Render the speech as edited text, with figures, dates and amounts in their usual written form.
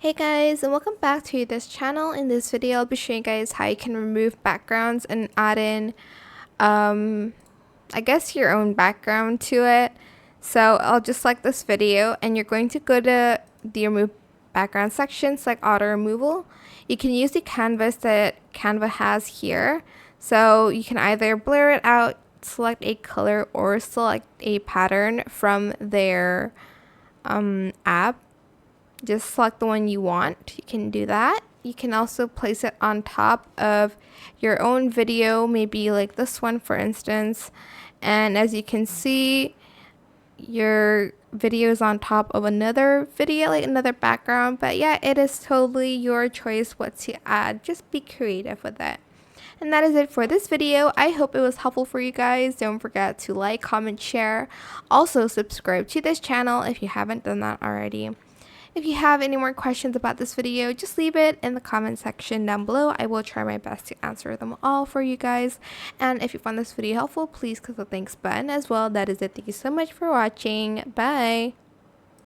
Hey guys, and welcome back to this channel. In this video I'll be showing you guys how you can remove backgrounds and add in I guess your own background to it. So I'll just select this video and you're going to go to the remove background section, select auto removal. You can use the canvas that Canva has here, so you can either blur it out, select a color, or select a pattern from their app. Just select the one you want. You can do that. You can also place it on top of your own video, maybe like this one for instance. And as you can see, your video is on top of another video, like another background. But yeah, it is totally your choice what to add. Just be creative with it. And that is it for this video. I hope it was helpful for you guys. Don't forget to like, comment, share. Also subscribe to this channel if you haven't done that already. If you have any more questions about this video, just leave it in the comment section down below. I will try my best to answer them all for you guys. And if you found this video helpful, please click the thanks button as well. That is it. Thank you so much for watching. Bye.